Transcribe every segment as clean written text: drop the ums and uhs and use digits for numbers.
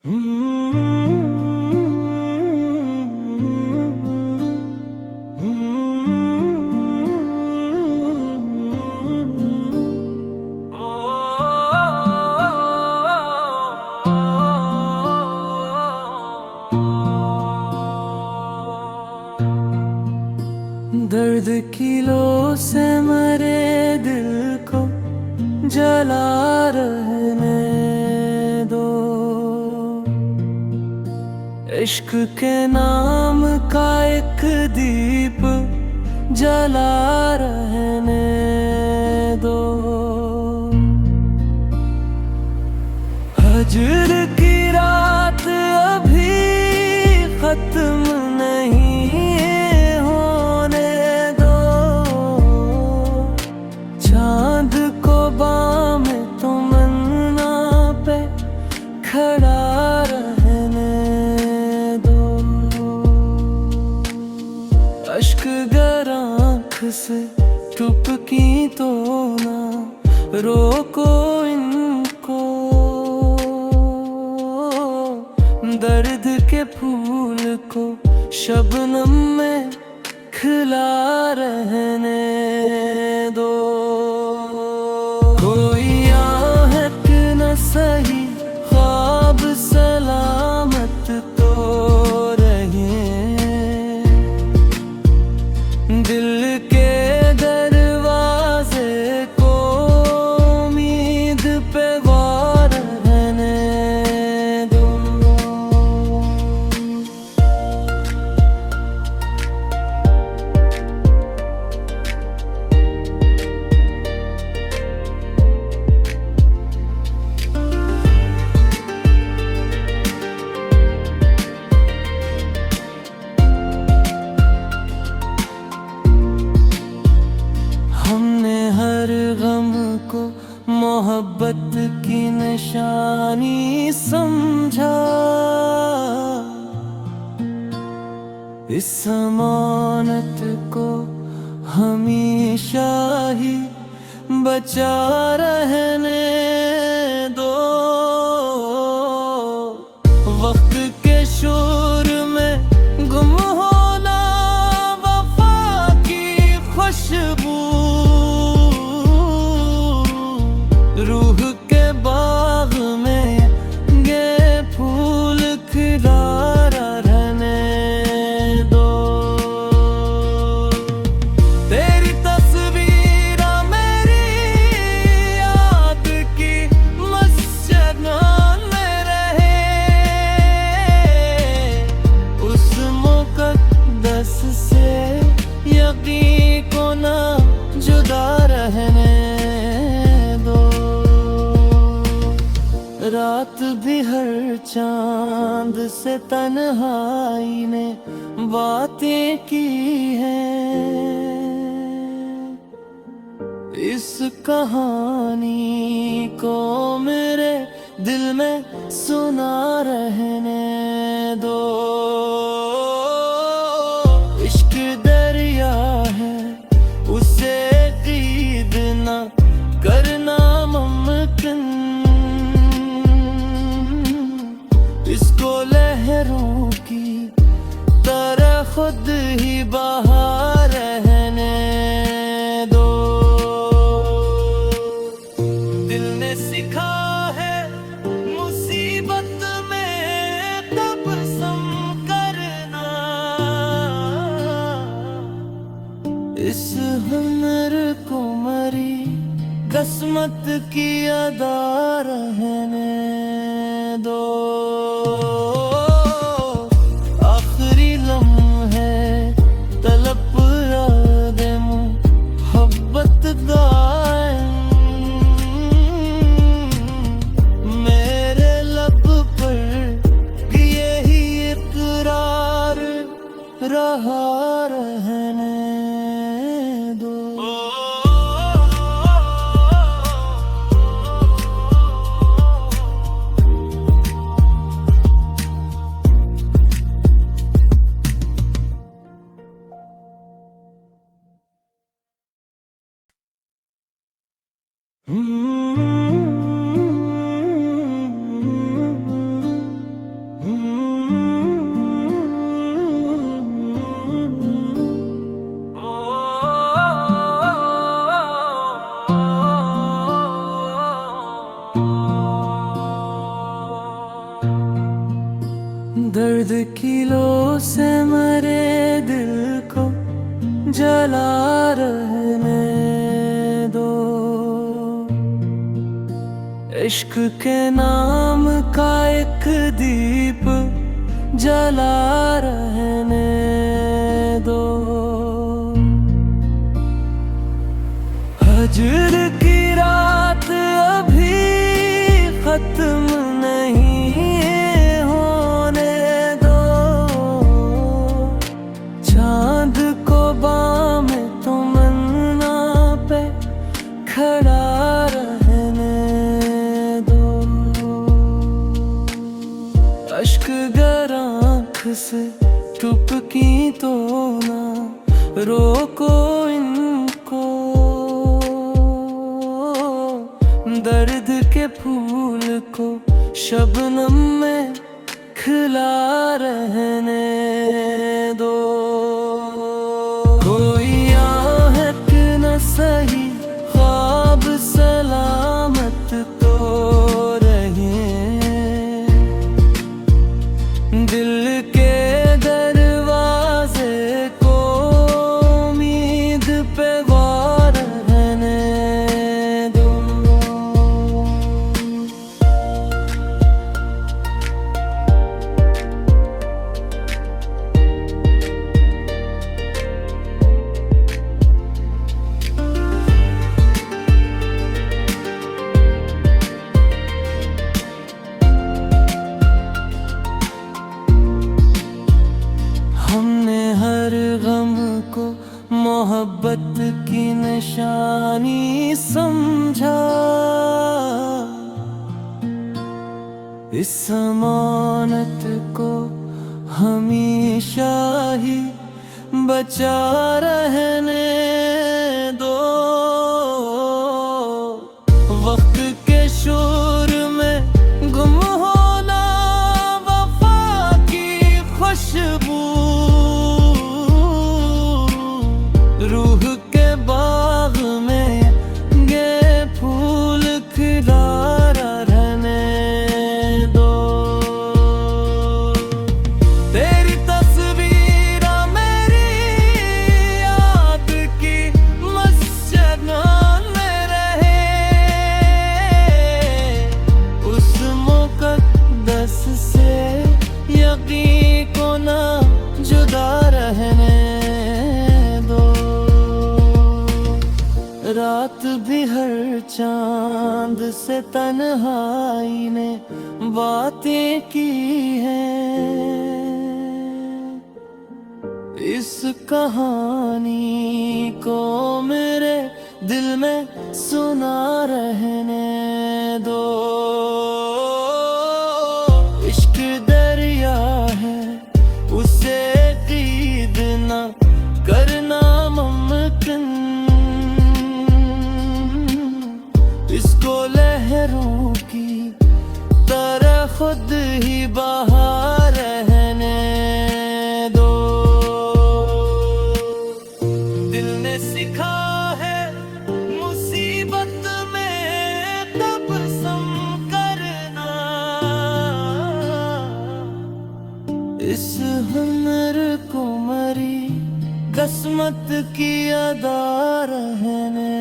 दर्द की लो से मरे दिल को जला रहने दो। इश्क के नाम का एक दीप जला रहने दो। हजर की रात अभी खत्म नहीं होने दो। चांद को बाम तमन्ना पे खड़ा रहने दो। अश्क गर आँख से टपकी तो ना रोको इनको। दर्द के फूल को शबनम में खिला रहने दो। कोई आहट न सही ख्वाब सलामत तो रहे। दिल के दरवाजे को उम्मीद पे वार रहने दो। हमने हर गम को मोहब्बत की निशानी समझा। इस अमानत को हमेशा ही बचा रहने दो। वक्त के शोर में गुम होना वफा की खुशबू। रूह के बाग में ये फूल खिला रहने दो। तेरी तस्वीर मेरी याद की मस्जिद में रहे। उस मुकद्दस से यकीन को ना जुदा रहने दो। रात भी हर चांद से तन्हाई ने बातें की हैं। इस कहानी को मेरे दिल में सुना रहने दो। इश्क दरिया है उसे कीद ना करना मुमकिन। इसको लहरों की तरह खुद ही बहा रहने दो। दिल ने सिखा है मुसीबत में तबस्सुम करना। इस हुनर को मरी किस्मत की अदा रहने दो। आखिरी लम्हे तलब याद मोहब्बत दाएं। मेरे लब पर यही इकरार रहा रहने दो। दर्द की लो से मरे दिल को जला रहने दो। इश्क के नाम का एक दीप जला रहने दो। हजर की रात अभी खत्म नहीं होने दो। चांद को बाम तमन्ना पे खड़ा रहने दो। अश्क गर आँख से टपकी तो ना रोको इनको। दर्द के फूल को शबनम में खिला रहने दो। कोई आहट न सही ख्वाब सलामत तो रहे। दिल के दरवाजे को उम्मीद पे वार रहने दो। हमने हर गम को मोहब्बत की निशानी समझा। इस अमानत को हमेशा ही बचा रहने दो। वक्त के शोर में गुम होना वफा की खुशबू। रूह के बाग में ये फूल खिला रहने दो। तेरी तस्वीर मेरी याद की मस्जिद में रहे। उस मुकद्दस से यकीन को ना जुदा रहने दो। रात भी हर चांद से तन्हाई ने बातें की हैं। इस कहानी को मेरे दिल में सुना रहने दो। इश्क दरिया है उसे कीद ना करना मुमकिन। इसको लहरों की तरह खुद ही बहा रहने दो। दिल ने सिखा है मुसीबत में तबस्सुम करना। इस हुनर को मरी किस्मत की अदा रहने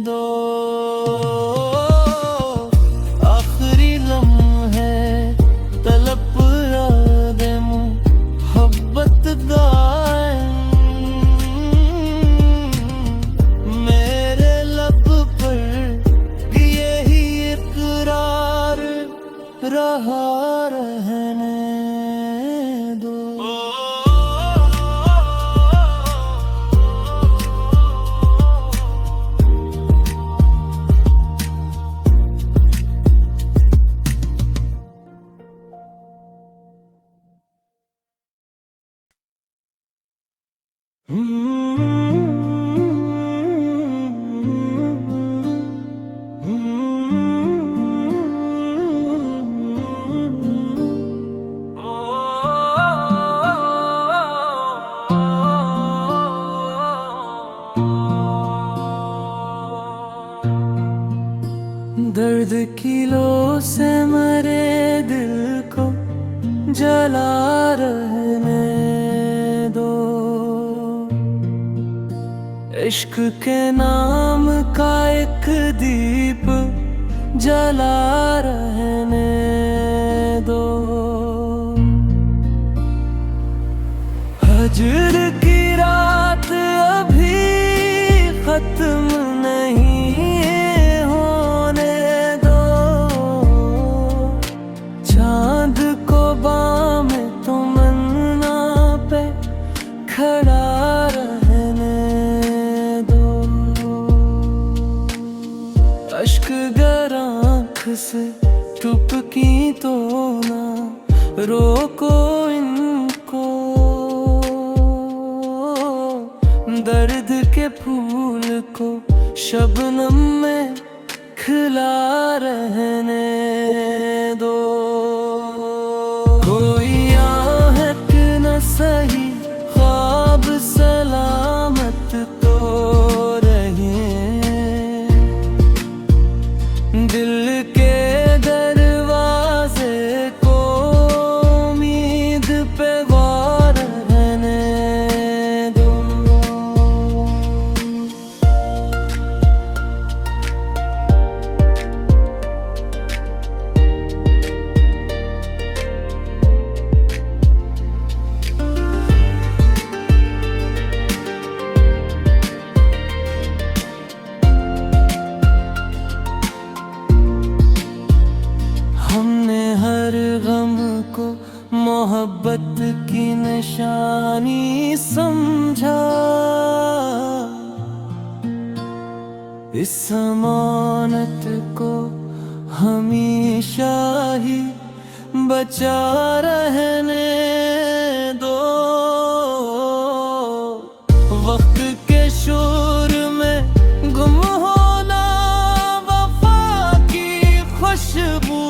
दो। आखिरी लम्हे तलब याद मोहब्बत दाएं। मेरे लब पर यही इकरार रहा रहने दो। दर्द की लो से मरे दिल को जला रहने दो। इश्क के नाम का एक दीप जला रहने दो। हजर की रात अभी खत्म नहीं होने दो। चांद को बाम तमन्ना पे खड़ा रहने दो। अश्क गर आँख से टपकी तो ना रोको इनको। दर्द के फूल को शबनम में खिला रहने दो। कोई आहट न सही ख्वाब सलामत तो रहे। दिल के दरवाजे को उम्मीद पे वार रहने दो। हमने हर गम को मोहब्बत की निशानी समझा। इस अमानत को हमेशा ही बचा रहने दो। वक्त के शोर में गुम होना वफा की खुशबू।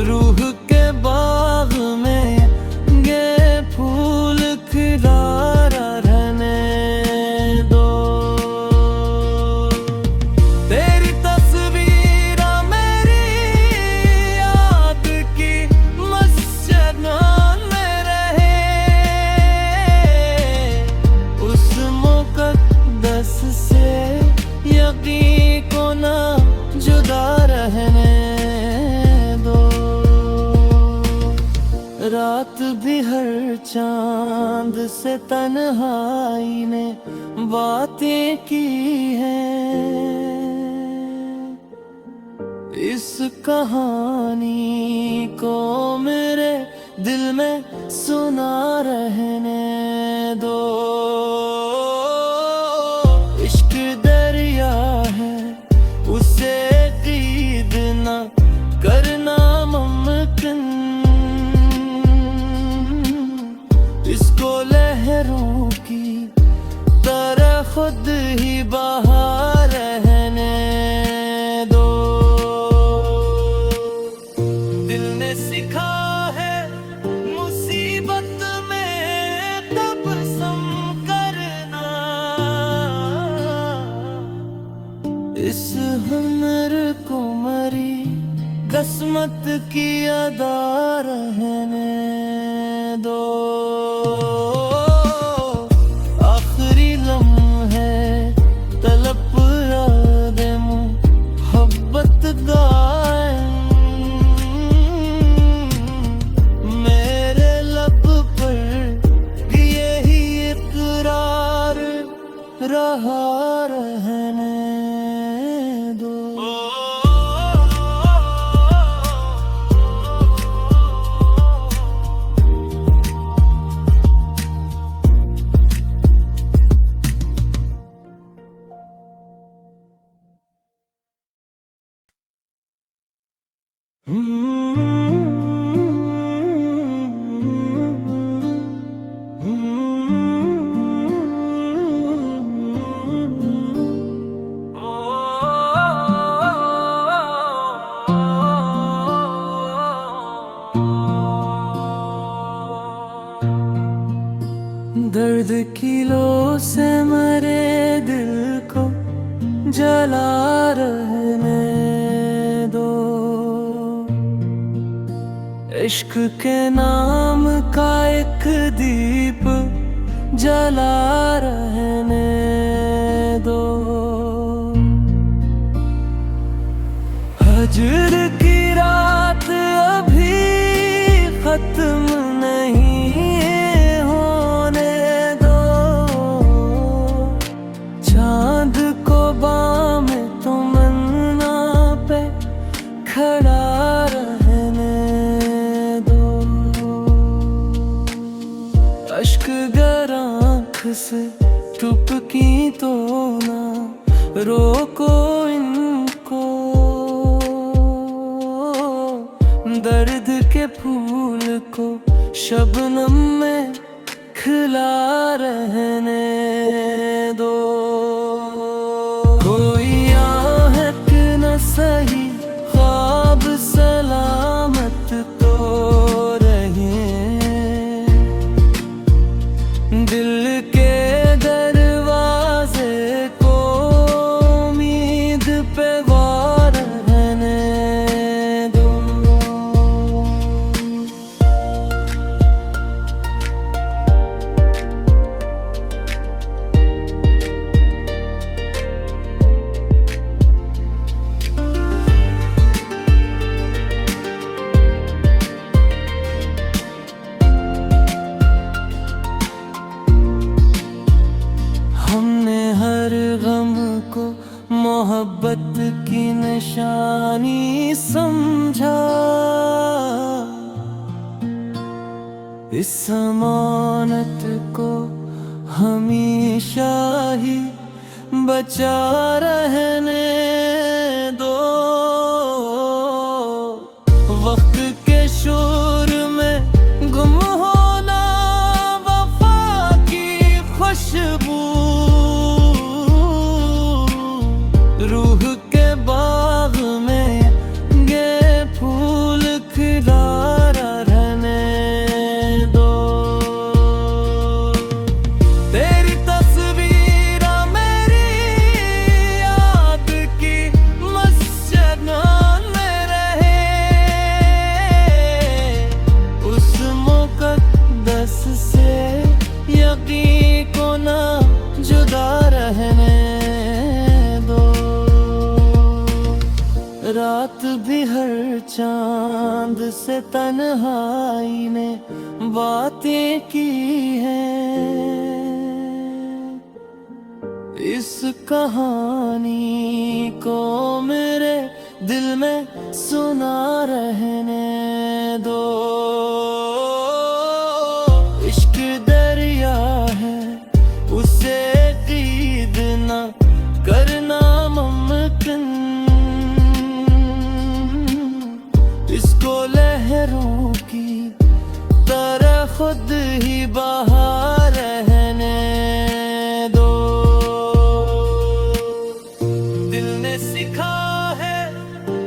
रूह के बाग में ये फूल खिला रहने दो। तेरी तस्वीर मेरी याद की मस्जिद में रहे। उस मुकद्दस से यकीन को ना जुदा रहने दो। रात भी हर चांद से तन्हाई ने बातें की हैं। इस कहानी को मेरे दिल में सुना रहने दो। इश्क दरिया है उसे कीद ना करना मुमकिन। इसको लहरों की तरह खुद ही बहा रहने दो। दिल ने सिखा है मुसीबत में तबस्सुम करना। इस हुनर को मरी किस्मत की अदा रहने दो। आखिरी लम्हे तलब याद मोहब्बत गाएं। मेरे लब पर यही इकरार रहा रहने दो। दर्द की लो से मरे दिल को जला रहने दो। इश्क के नाम का एक दीप जला रहने दो। हजर की रात अभी खत्म नहीं होने दो। चांद को बाम तमन्ना पे खड़ा रहने दो। अश्क गर आँख से टपकी तो ना रोको इनको। दर्द के फूल को शबनम में खिला रहने दो। कोई आहट न सही ख्वाब सलामत तो रहे। दिल के दरवाजे को उम्मीद पे वार रहने दो। हमने हर गम को मोहब्बत की निशानी समझा। इस अमानत को हमेशा ही बचा रहने दो। वक्त के शोर में गुम होना वफा की खुशबू। रूह के बाग में ये फूल खिला रहने दो। तेरी तस्वीर मेरी याद की मस्जिद में रहे। उस मुकद्दस से यकीन को ना जुदा रहने दो। रात भी हर चांद से तन्हाई ने बातें की हैं। इस कहानी को मेरे दिल में सुना रहने दो। इश्क दरिया है उसे कीद ना करना मुमकिन। इसको लहरों की तरह खुद ही बहा रहने दो। दिल ने सिखा है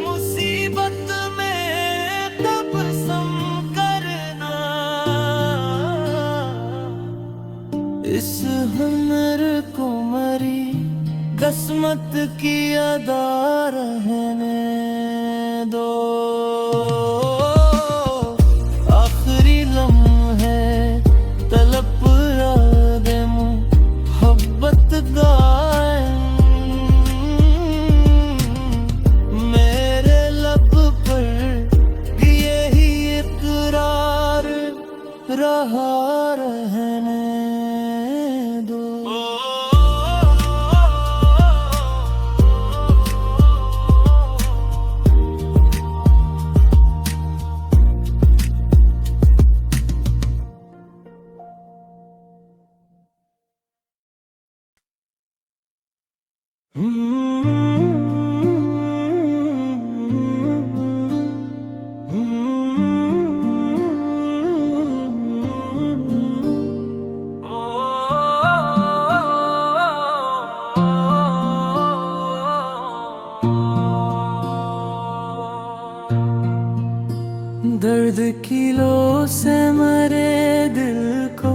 मुसीबत में तबस्सुम करना। इस हुनर को मरी किस्मत की अदा रहने दो। आखिरी लम्हे तलब दे मोहब्बत दाएं। मेरे लब पर यही इकरार रहा रहने दो। दर्द की लो से मरे दिल को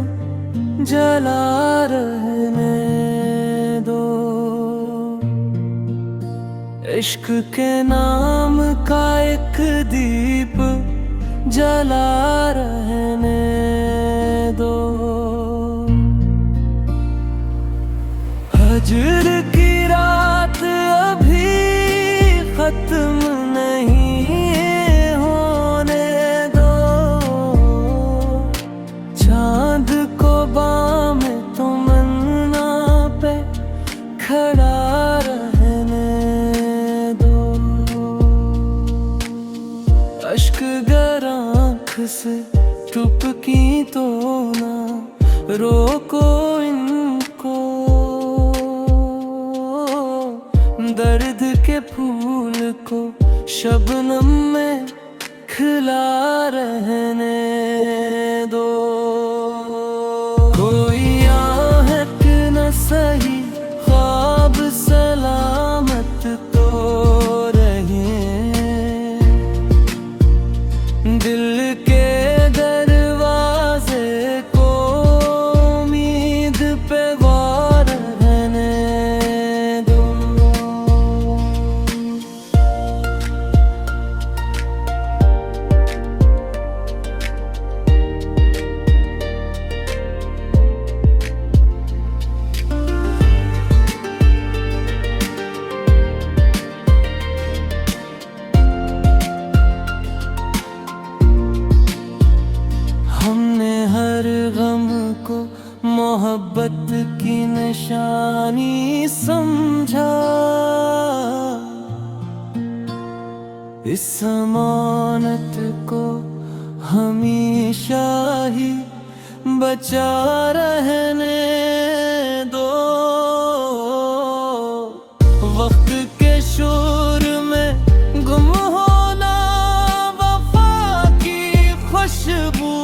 जला रहने दो। इश्क के नाम का एक दीप जला रहने दो। हजर की रात अभी खत्म नहीं होने दो। चांद को बाम तमन्ना पे खड़ा रहने दो। अश्क गर आँख से टपकी तो ना रोको इनको। दर्द के फूल को शबनम में खिला रहने दो। कोई आहट न सही ख्वाब सलामत तो रहे। दिल के दरवाजे को उम्मीद पे वार रहने दो। हमने हर गम को मोहब्बत की निशानी समझा। इस अमानत को हमेशा ही बचा रहने दो। वक्त के शोर में गुम होना वफा की खुशबू।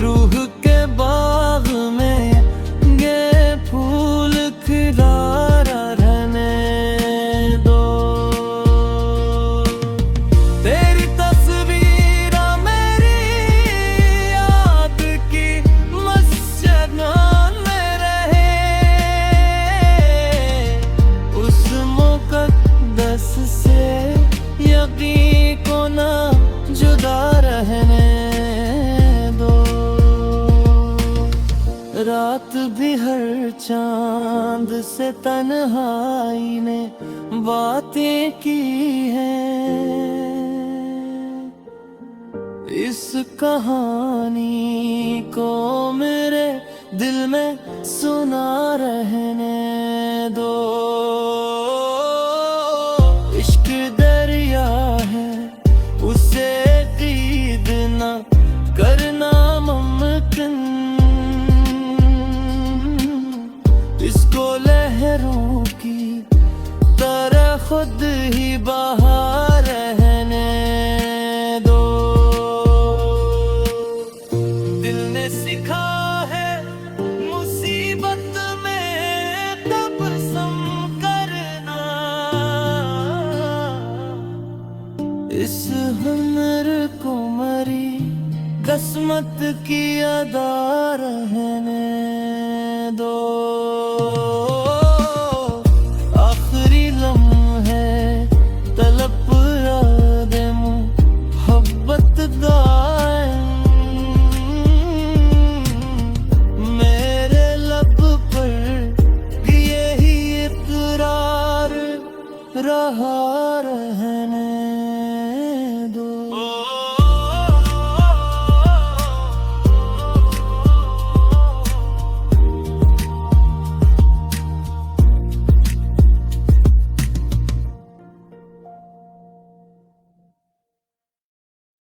रूह के बाग में ये फूल खिला रहने दो। तेरी तस्वीर मेरी याद की मस्जिद में रहे। उस मुकद्दस से यकीन को ना जुदा रहने दो। रात भी हर चांद से तन्हाई ने बातें की हैं। इस कहानी को मेरे दिल में सुना रहने दो। इश्क दरिया है उसे कीद ना करना मुमकिन। इसको लहरों की तरह खुद ही बहा रहने दो। दिल ने सिखा है मुसीबत में तबस्सुम करना। इस हुनर को मरी किस्मत की अदा रहने दो। आखिरी लम्हे तलब याद मोहब्बत दाएं। मेरे लब पर यही इकरार रहा रहने